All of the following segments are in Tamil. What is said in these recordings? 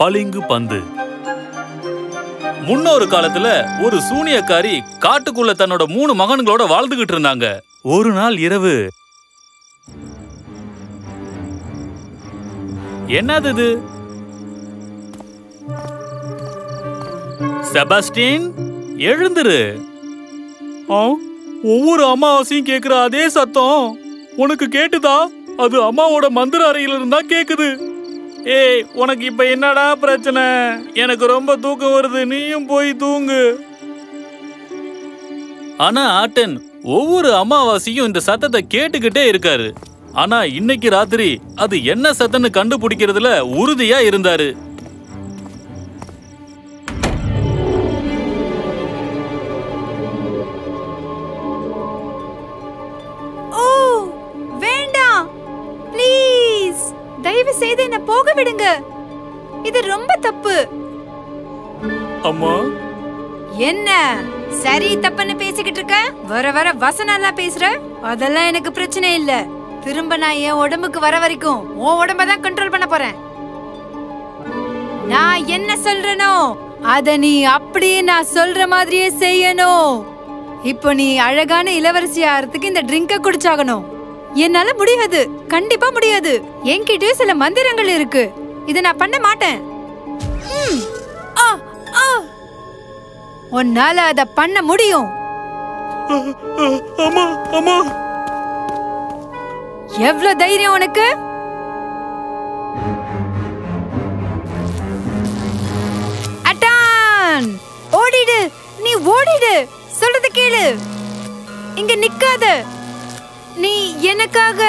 பளிங்கு பந்து. முன்னொரு காலத்துல ஒரு சூனியக்காரி காட்டுக்குள்ள தன்னோட 3 மகன்களோட வாழ்ந்துகிட்டு இருந்தாங்க. ஒரு நாள் இரவு, என்னது இது? செபாஸ்டின், எழுந்துரு. ஒவ்வொரு அமாவாசையும் கேக்குற அதே சத்தம் உனக்கு கேட்டுதா? அது அம்மாவோட மந்திர அறையில இருந்தா கேக்குது. ஏய், உனக்கு இப்ப என்னடா பிரச்சனை? எனக்கு ரொம்ப தூக்கம் வருது, நீயும் போய் தூங்கு. ஆனா ஆட்டன் ஒவ்வொரு அமாவாசையும் இந்த சத்தத்தை கேட்டுக்கிட்டே இருக்காரு. ஆனா இன்னைக்கு ராத்திரி அது என்ன சத்தம்னு கண்டுபிடிக்கிறதுல உறுதியா இருந்தாரு. தயவு செய்து என்ன போக விடுங்க. இது ரொம்ப தப்பு. அம்மா, என்ன சரி தப்புன்னு பேசிக்கிட்டு இருக்க? வர வர வசனம்லாம் பேசுற. அதெல்லாம் எனக்கு பிரச்சனை இல்ல. திரும்ப நான் என் உடம்புக்கு வர வரைக்கும் உன் உடம்ப தான் கண்ட்ரோல் பண்ண போறேன். நான் என்ன சொல்றேனோ அத நீ அப்படியே நான் சொல்ற மாதிரியே செய்யணும். இப்போ நீ அழகான இளவரசி ஆறதுக்கு இந்த ட்ரிங்க குடிச்சாகணும். என்னால முடியாது, கண்டிப்பா முடியாது. என்கிட்டயும் சில மந்திரங்கள் இருக்கு. இத நான் பண்ண மாட்டேன். உன்னால அத பண்ண முடியும். அம்மா, அம்மா, எவ்வளவு தைரியம் உனக்கு? அட்டான், ஓடிடு, நீ ஓடிடு. சொல்றது கேளு, இங்க நிக்காத. நீ எனக்காக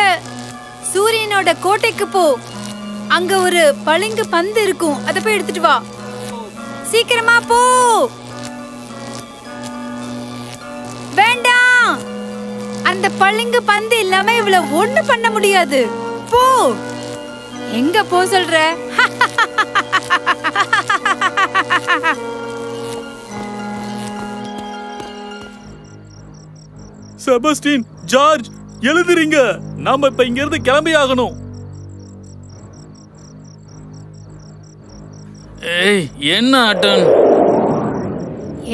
சூரியனோட கோட்டைக்கு போ. அங்க ஒரு பளிங்கு பந்து இருக்கும், அத போய் எடுத்துட்டு வா. சீக்கிரமா போ. வேண்டாம், அந்த பளிங்கு பந்து இல்லாம இவள ஒண்ணு பண்ண முடியாது. போ. எங்க போ சொல்ற? செபாஸ்டின், ஜார்ஜ், எழுதுறீங்க. நாம இப்ப இங்க இருந்து கிளம்பி ஆகணும். ஏய், என்ன ஆட்டன்?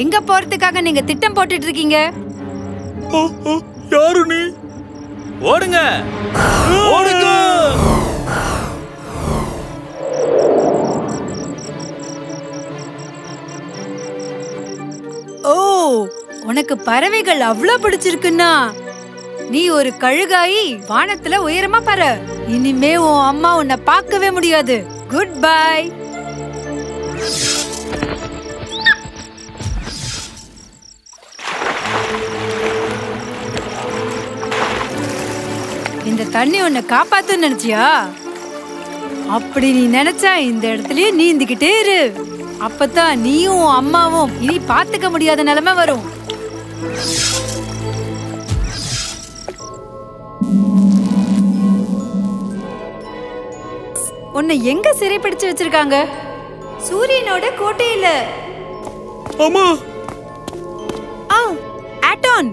எங்க போறதுக்காக நீங்க திட்டம் போட்டுட்டு இருக்கீங்க? யாரு நீ? ஓடுங்க, ஓடுங்க. ஓ, உனக்கு பறவைகள் அவ்வளவு பிடிச்சிருக்குன்னா நீ ஒரு கழுகாயி வானத்துல உயரமா பற. இனிமே உன் அம்மா உன்னை பார்க்கவே முடியாது. Good bye. இந்த தண்ணி உன்னை காப்பாத்துன்னு நினைச்சியா? அப்படி நீ நினைச்சா இந்த இடத்துலயே நீந்திக்கிட்டே இரு. அப்பதான் நீயும் அம்மாவும் இனி பாத்துக்க முடியாத நிலைமை வரும். உன்னை எங்க சிறை பிடிச்சு வச்சிருக்காங்க? சூரியனோட கோட்டையில. அம்மா, ஆட்டன்,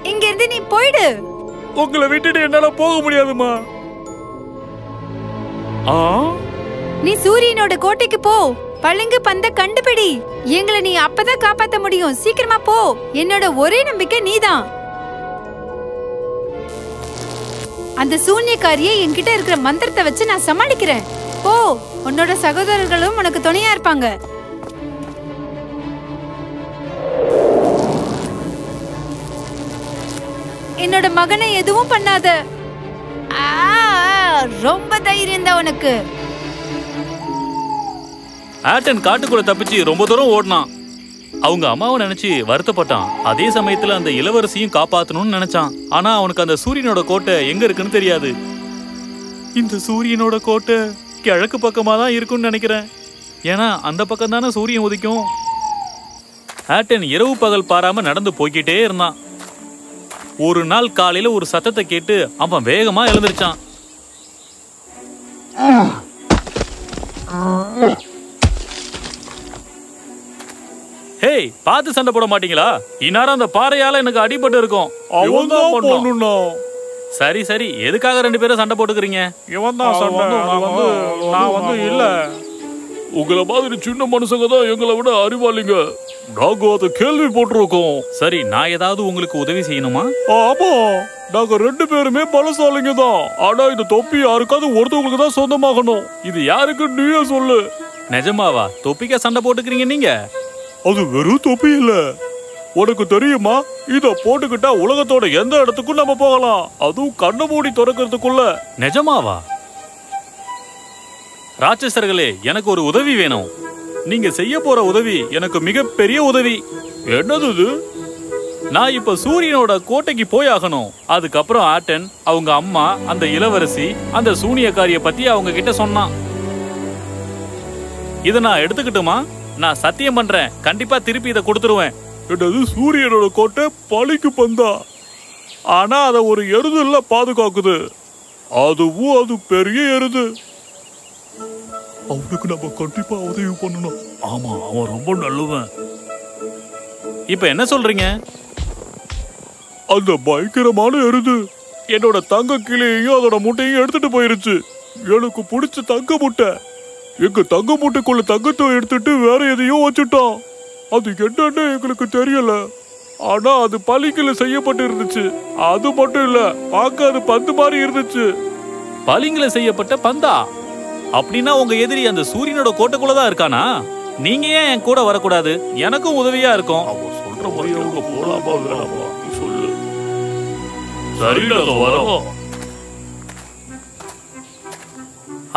இங்க இருந்து நீ போயிடு. உங்களை விட்டுட்டு என்னால போக முடியாதுமா. நீ சூரியனோட கோட்டைக்கு போ. பளிங்கு பந்த கண்டுபிடி. எங்களை நீ அப்பதான் காப்பாத்த முடியும். சீக்கிரமா போ. என்னோட ஒரே நம்பிக்கை நீதான். அந்த சூன்யக்காரியை என்கிட்ட இருக்கிற மந்திரத்தை வச்சு நான் சமாளிக்கிறேன். போ. உன்னோட சகோதரர்களும் உனக்கு துணையா இருப்பாங்க. என்னோட மகனை எதுவும் பண்ணாத. ரொம்ப தைரியம் தான் உனக்கு. ஆட்டன் காட்டுக்குள்ள தப்பிச்சு ரொம்ப தூரம் ஓடினான். அவங்க அம்மாவை நினைச்சு வருத்தப்பட்டான். அதே சமயத்துல அந்த இளவரசியும் காப்பாத்தணும்னு நினைச்சான். ஆனா அவனுக்கு அந்த சூரியனோட கோட்டை எங்க இருக்குன்னு தெரியாது. இந்த சூரியனோட கோட்டை கிழக்கு பக்கமா தான் இருக்கும்னு நினைக்கிறேன். ஏன்னா அந்த பக்கம் தானே சூரியன் உதிக்கும். ஆட்டன் இரவு பகல் பாராம நடந்து போய்கிட்டே இருந்தான். ஒரு நாள் காலையில ஒரு சத்தத்தை கேட்டு அவன் வேகமா எழுந்திருச்சான். ஹேய், பார்த்து சண்டை போட மாட்டீங்களா? இந்நேரம் அந்த பாறையால எனக்கு அடிபட்டு இருக்கும். சரி சரி, எதுக்காக 2 பேரும் சண்டை போட்டுக்கிறீங்க? இவன் தான் சண்டை. நான் வந்து இல்ல. உங்களை மாதிரி சின்ன மனுஷங்க தான் எங்களை விட அறிவாளிங்க. நாங்க அதை கேள்வி போட்டிருக்கோம். சரி, நான் ஏதாவது உங்களுக்கு உதவி செய்யணுமா? ஆமா, நாங்க 2 பேருமே பலசாலிங்க தான். ஆனா இந்த தொப்பி யாருக்காவது ஒருத்தவங்களுக்கு தான் சொந்தமாகணும். இது யாருக்கு நீயே சொல்லு. நிஜமாவா? தொப்பிக்கா சண்டை போட்டுக்கிறீங்க நீங்க? அது வெறும் தொப்பி இல்ல, உனக்கு தெரியுமா? இத போட்டுக்கிட்டா உலகத்தோட எந்த இடத்துக்கும் நம்ம போகலாம், அதுவும் கண்ண மூடி திறக்கிறதுக்குள்ள. நிஜமாவா? ராட்சசர்களே, எனக்கு ஒரு உதவி வேணும். நீங்க செய்ய போற உதவி எனக்கு மிகப்பெரிய உதவி. என்னது இது? நான் இப்ப சூரியனோட கோட்டைக்கு போய் ஆகணும். அதுக்கப்புறம் ஆட்டன், அவங்க அம்மா, அந்த இளவரசி, அந்த சூனியக்காரிய பத்தி அவங்க கிட்ட சொன்னான். இத நான் எடுத்துக்கிட்டுமா? நான் சத்தியம் பண்றேன், கண்டிப்பா திருப்பி இதை கொடுத்துருவேன். என்னது? சூரியனோட கோட்டை பழிக்கு பந்தா? ஆனா அத ஒரு எருதுல பாதுகாக்குது. அதுவும் அது பெரிய எருது. அவனுக்கு நம்ம கண்டிப்பா உதவி பண்ணணும். ஆமா, அவன் ரொம்ப நல்லவன். இப்ப என்ன சொல்றீங்க? அந்த பயங்கரமான எருது என்னோட தங்க கிளியையும் அதோட முட்டையும் எடுத்துட்டு போயிருச்சு. எனக்கு பிடிச்ச தங்க முட்டை. எங்க தங்க முட்டைக்குள்ள தங்கத்தை எடுத்துட்டு வேற எதையோ வச்சுட்டான். அது என்னன்னு எங்களுக்கு தெரியல. ஆனா அது பளிங்குல செய்யப்பட்டு இருந்துச்சு. அது மட்டும் இல்ல, பார்க்க அது பந்து மாதிரி இருந்துச்சு. பளிங்குல செய்யப்பட்ட பந்தா? அப்படின்னா உங்க எதிரி அந்த சூரியனோட கோட்டைக்குள்ளதான் இருக்கானா? நீங்க ஏன் என் கூட வரக்கூடாது? எனக்கும் உதவியா இருக்கும். அவன் சொல்ற மாதிரி அவங்க போலாமா வேணாமா சொல்லு. சரிடா, வரோம்.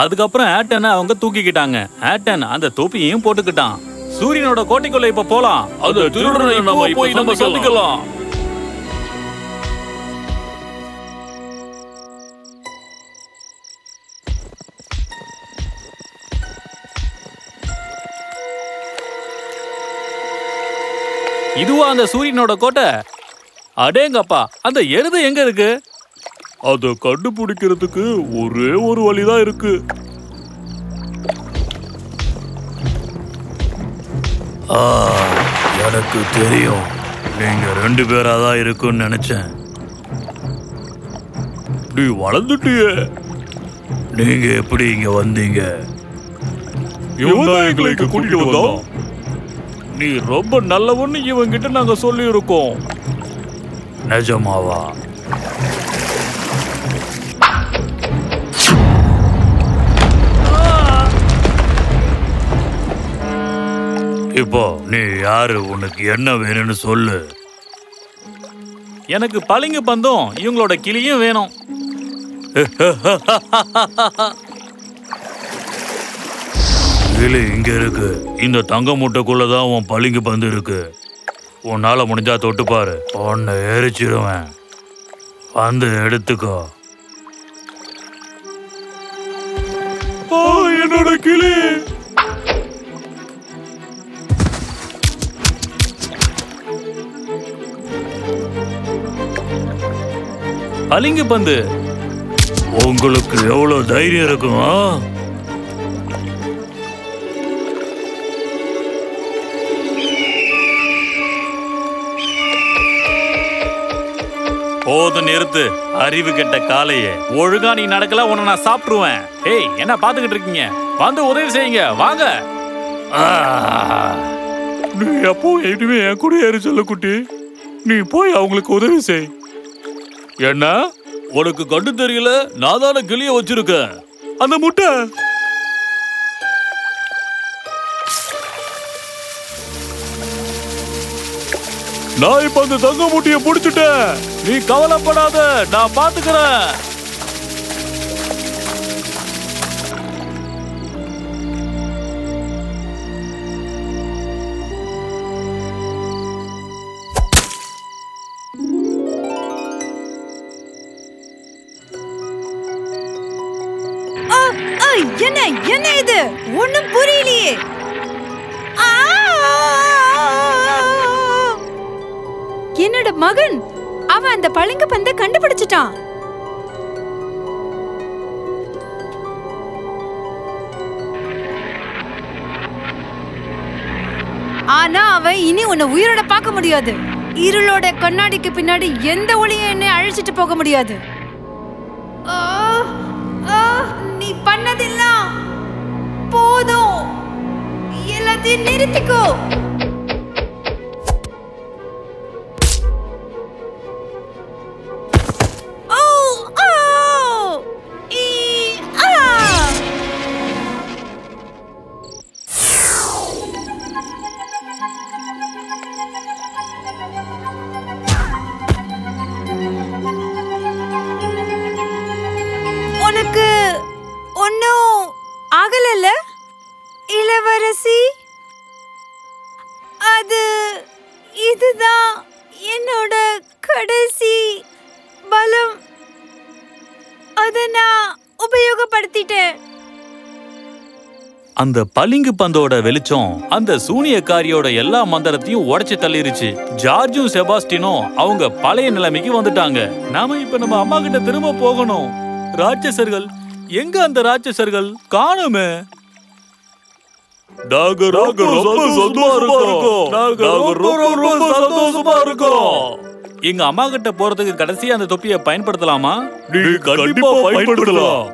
அதுக்கப்புறம் ஆட்டனை அவங்க தூக்கிக்கிட்டாங்க. ஆட்டன் அந்த தொப்பியையும் போட்டுக்கிட்டான். சூரியனோட கோட்டைக்குள்ள இப்ப போலாம். அந்த திருடனை நம்ம சந்திக்கலாம். இதுவா அந்த சூரியனோட கோட்டை? அடேங்கப்பா, அந்த எருது எங்க இருக்கு? அத கண்டுபிடிக்கிறதுக்கு ஒரே ஒரு வழிதான் இருக்கு. எனக்கு தெரியும், நீங்க 2 பேரா தான் இருக்குன்னு நினைச்சேன். நீ வளர்ந்துட்டியே, நீங்க எப்படி இங்க வந்தீங்க? இவன் எங்களை கூட்டிட்டு வந்தோம். நீ ரொம்ப நல்லவன்னு இவங்கிட்ட நாங்க சொல்லி இருக்கோம். நிஜமாவா? இப்போ நீ யாரு? உனக்கு என்ன வேணும்னு சொல்லு. எனக்கு பளிங்கு பந்தும் இவங்களோட கிளியும் வேணும். கிளி இங்க இருக்கு. இந்த தங்க மூட்டைக்குள்ளதான் உன் பளிங்கு பந்து இருக்கு. உன்னால முடிஞ்சா தொட்டு பாரு, உன்னை எரிச்சிருவேன். வந்து எடுத்துக்கோ. என்னோட கிளி! பளிங்கு பந்து, உங்களுக்கு எவ்வளவு தைரியம் இருக்குமா? போது, நிறுத்து. அறிவு கெட்ட காலையே, ஒழுங்கா நீ நடக்கல, உன்னை நான் சாப்பிட்டுருவேன். ஏய், என்ன பாத்துக்கிட்டு இருக்கீங்க? வந்து உதவி செய்யுங்க, வாங்க. நீ எப்போ எதுவுமே என் கூட ஏறி சொல்ல குட்டி. நீ போய் அவங்களுக்கு உதவி செய். என்ன, உனக்கு கண்டு தெரியல? நான் தானே கிளிய வச்சிருக்கேன். அந்த முட்டை நான் இப்ப அந்த தங்க முட்டைய புடிச்சிட்டேன். நீ கவலைப்படாத, நான் பாத்துக்கிறேன். என்ன என்ன இது? ஒண்ணும் புரியலையே. என்னோட மகன், அவன் அந்த பளிங்கு பந்தை கண்டுபிடிச்சிட்டான். ஆனா அவன் இனி உன்னை உயிரோட பார்க்க முடியாது. இருளோட கண்ணாடிக்கு பின்னாடி எந்த ஒளியும் என்னை அழைச்சிட்டு போக முடியாது. நீ பண்ணதெல்லாம் போதும். அது நிறுத்திக்கோ. உனக்கு ஒன்னும் ஆகலல்ல இளவரசி? இதுதான் என்னோட கடைசி பலம். அத நான் உபயோகப்படுத்திட்டேன். அந்த பளிங்கு பந்தோட வெளிச்சம் அந்த சூனியக்காரியோட எல்லா மந்திரத்தையும் உடைச்சு தள்ளிருச்சு. ஜார்ஜும் செபாஸ்டினும் அவங்க பழைய நிலைமைக்கு வந்துட்டாங்க. நாம இப்ப நம்ம அம்மா கிட்ட திரும்ப போகணும். ராட்சசர்கள் எங்க? அந்த ராட்சசர்கள் காணுமே. எங்க அம்மா கிட்ட போறதுக்கு கடைசியா அந்த தொப்பியை பயன்படுத்தலாமா? கண்டிப்பா பயன்படுத்தலாம்.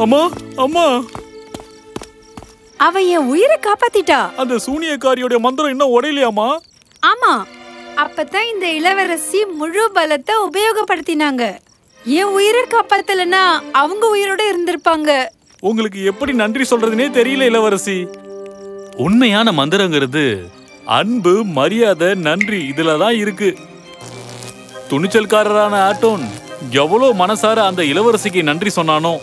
அம்மா அம்மா, அவ என் உயிரை காப்பாத்திட்டா. அந்த சூனியக்காரியோட மந்திரம் இன்னும் உடையலையாமா? ஆமா, அப்பதான் இந்த இளவரசி முழு பலத்தை உபயோகப்படுத்தினாங்க. என் உயிரை காப்பாத்தலனா அவங்க உயிரோட இருந்திருப்பாங்க. உங்களுக்கு எப்படி நன்றி சொல்றதுனே தெரியல இளவரசி. உண்மையான மந்திரங்கிறது அன்பு, மரியாதை, நன்றி இதுலதான் இருக்கு. துணிச்சல்காரரான ஆட்டோன் எவ்வளவு மனசார அந்த இளவரசிக்கு நன்றி சொன்னானோ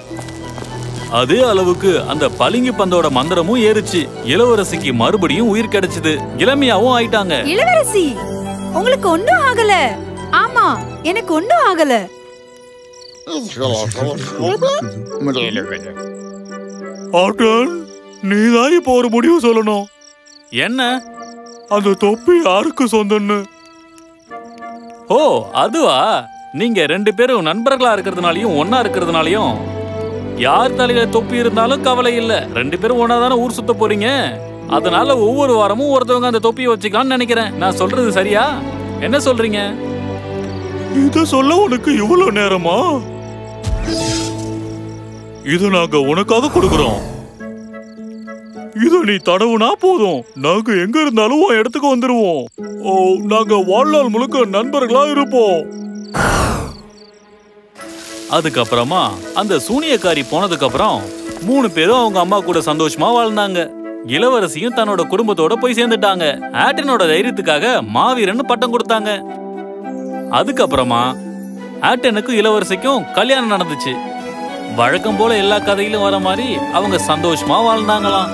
அதே அளவுக்கு அந்த பளிங்கு பந்தோட மந்திரமும் ஏறுச்சு. இளவரசிக்கு மறுபடியும் உயிர் கிடைச்சது. இளமையாவும் ஆயிட்டாங்க. இளவரசி, உங்களுக்கு ஒன்னும் ஆகல. ஆமா, எனக்கு ஒன்னும் ஆகல. ஆட்டன், நீதான் இப்போ ஒரு முடிவு சொல்லணும். என்ன? அந்த தொப்பி யாருக்கு சொந்தன்னு? ஓ அதுவா? நீங்க 2 பேரும் நண்பர்களா இருக்கிறதுனாலயும் ஒன்னா இருக்கிறதுனாலயும் யார் தலையில தொப்பி இருந்தாலும் கவலை இல்ல. 2 பேரும் ஒன்னாதானே ஊர் சுத்த போறீங்க. அதனால ஒவ்வொரு வாரமும் ஒருத்தவங்க அந்த தொப்பியை வச்சுக்கலாம்னு நினைக்கிறேன். நான் சொல்றது சரியா? என்ன சொல்றீங்க? இத சொல்ல உனக்கு இவ்வளவு நேரமா? இது நாங்க உனக்காக கொடுக்கிறோம். இத நீ தடவுனா போதும், நாங்க எங்க இருந்தாலும் உன் இடத்துக்கு வந்துருவோம். ஓ, நாங்க வாழ்நாள் முழுக்க நண்பர்களா இருப்போம். அதுக்கப்புறமா அந்த சூனியக்காரி போனதுக்கு அப்புறம் 3 பேரும் அவங்க அம்மா கூட சந்தோஷமா வாழ்ந்தாங்க. இளவரசியும் தன்னோட குடும்பத்தோட போய் சேர்ந்துட்டாங்க. ஆட்டனோட தைரியத்துக்காக மாவீரன் பட்டம் கொடுத்தாங்க. அதுக்கப்புறமா ஆட்டனுக்கும் இளவரசிக்கும் கல்யாணம் நடந்துச்சு. வழக்கம் போல எல்லா கதையிலும் வர மாதிரி அவங்க சந்தோஷமா வாழ்ந்தாங்களாம்.